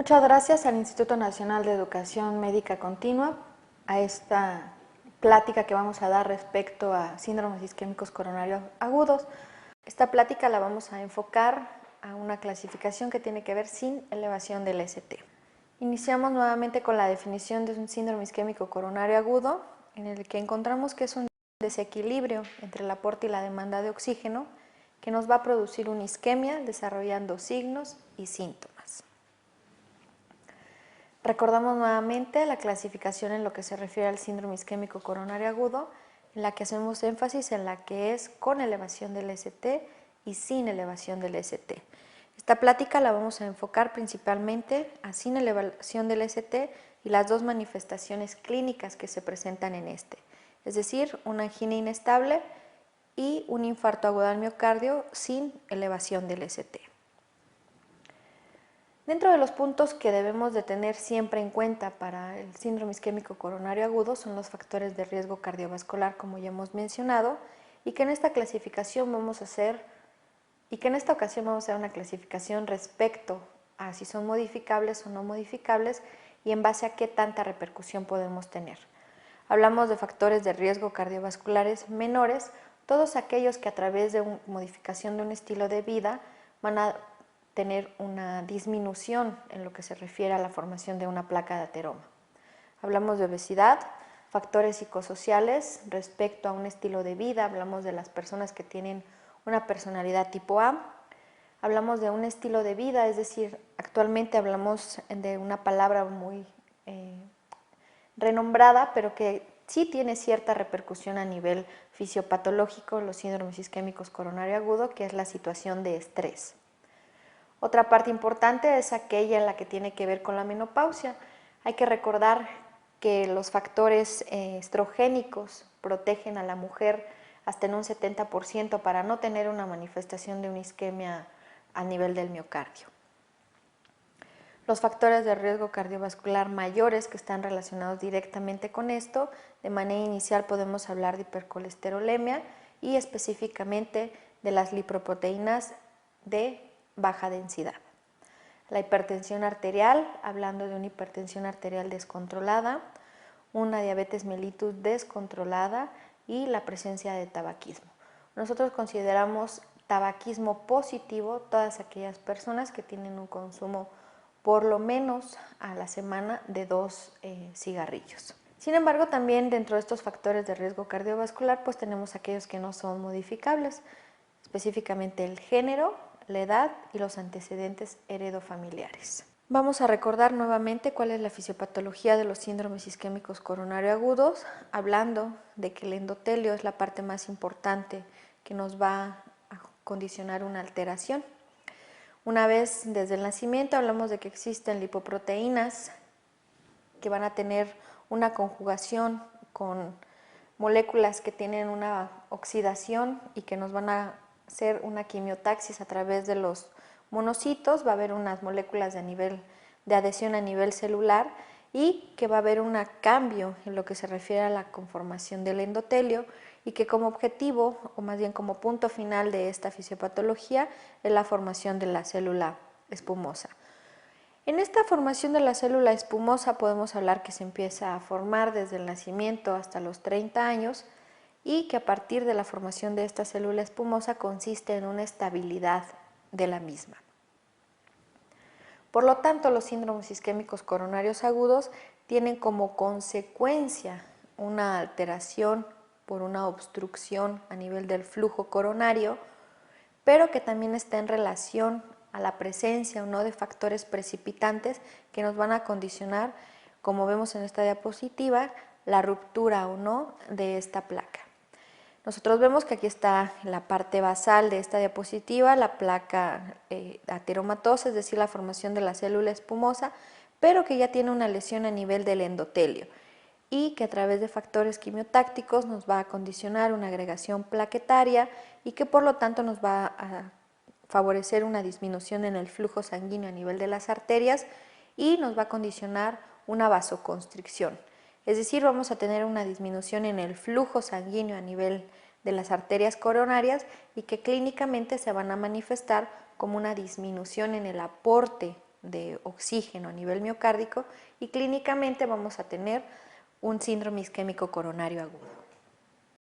Muchas gracias al Instituto Nacional de Educación Médica Continua a esta plática que vamos a dar respecto a síndromes isquémicos coronarios agudos. Esta plática la vamos a enfocar a una clasificación que tiene que ver sin elevación del ST. Iniciamos nuevamente con la definición de un síndrome isquémico coronario agudo, en el que encontramos que es un desequilibrio entre el aporte y la demanda de oxígeno que nos va a producir una isquemia desarrollando signos y síntomas. Recordamos nuevamente la clasificación en lo que se refiere al síndrome isquémico coronario agudo, en la que hacemos énfasis en la que es con elevación del ST y sin elevación del ST. Esta plática la vamos a enfocar principalmente a sin elevación del ST y las dos manifestaciones clínicas que se presentan en este, es decir, una angina inestable y un infarto agudo al miocardio sin elevación del ST. Dentro de los puntos que debemos de tener siempre en cuenta para el síndrome isquémico coronario agudo son los factores de riesgo cardiovascular, como ya hemos mencionado, y que en esta clasificación vamos a hacer, una clasificación respecto a si son modificables o no modificables y en base a qué tanta repercusión podemos tener. Hablamos de factores de riesgo cardiovasculares menores, todos aquellos que a través de una modificación de un estilo de vida van a tener una disminución en lo que se refiere a la formación de una placa de ateroma. Hablamos de obesidad, factores psicosociales respecto a un estilo de vida, hablamos de las personas que tienen una personalidad tipo A, hablamos de un estilo de vida, es decir, actualmente hablamos de una palabra muy renombrada, pero que sí tiene cierta repercusión a nivel fisiopatológico, los síndromes isquémicos coronario agudo, que es la situación de estrés. Otra parte importante es aquella en la que tiene que ver con la menopausia. Hay que recordar que los factores estrogénicos protegen a la mujer hasta en un 70% para no tener una manifestación de una isquemia a nivel del miocardio. Los factores de riesgo cardiovascular mayores que están relacionados directamente con esto, de manera inicial podemos hablar de hipercolesterolemia y específicamente de las lipoproteínas de baja densidad. La hipertensión arterial, hablando de una hipertensión arterial descontrolada, una diabetes mellitus descontrolada y la presencia de tabaquismo. Nosotros consideramos tabaquismo positivo todas aquellas personas que tienen un consumo por lo menos a la semana de 2 cigarrillos. Sin embargo, también dentro de estos factores de riesgo cardiovascular, pues tenemos aquellos que no son modificables, específicamente el género, la edad y los antecedentes heredofamiliares. Vamos a recordar nuevamente cuál es la fisiopatología de los síndromes isquémicos coronario agudos, hablando de que el endotelio es la parte más importante que nos va a condicionar una alteración. Una vez desde el nacimiento hablamos de que existen lipoproteínas que van a tener una conjugación con moléculas que tienen una oxidación y que nos van a hacer una quimiotaxis a través de los monocitos, va a haber unas moléculas de adhesión a nivel celular y que va a haber un cambio en lo que se refiere a la conformación del endotelio y que como objetivo, o más bien como punto final de esta fisiopatología, es la formación de la célula espumosa. En esta formación de la célula espumosa podemos hablar que se empieza a formar desde el nacimiento hasta los 30 años y que a partir de la formación de esta célula espumosa consiste en una estabilidad de la misma. Por lo tanto, los síndromes isquémicos coronarios agudos tienen como consecuencia una alteración por una obstrucción a nivel del flujo coronario, pero que también está en relación a la presencia o no de factores precipitantes que nos van a condicionar, como vemos en esta diapositiva, la ruptura o no de esta placa. Nosotros vemos que aquí está en la parte basal de esta diapositiva la placa ateromatosa, es decir, la formación de la célula espumosa, pero que ya tiene una lesión a nivel del endotelio y que a través de factores quimiotácticos nos va a condicionar una agregación plaquetaria y que por lo tanto nos va a favorecer una disminución en el flujo sanguíneo a nivel de las arterias y nos va a condicionar una vasoconstricción. Es decir, vamos a tener una disminución en el flujo sanguíneo a nivel de las arterias coronarias y que clínicamente se van a manifestar como una disminución en el aporte de oxígeno a nivel miocárdico y clínicamente vamos a tener un síndrome isquémico coronario agudo.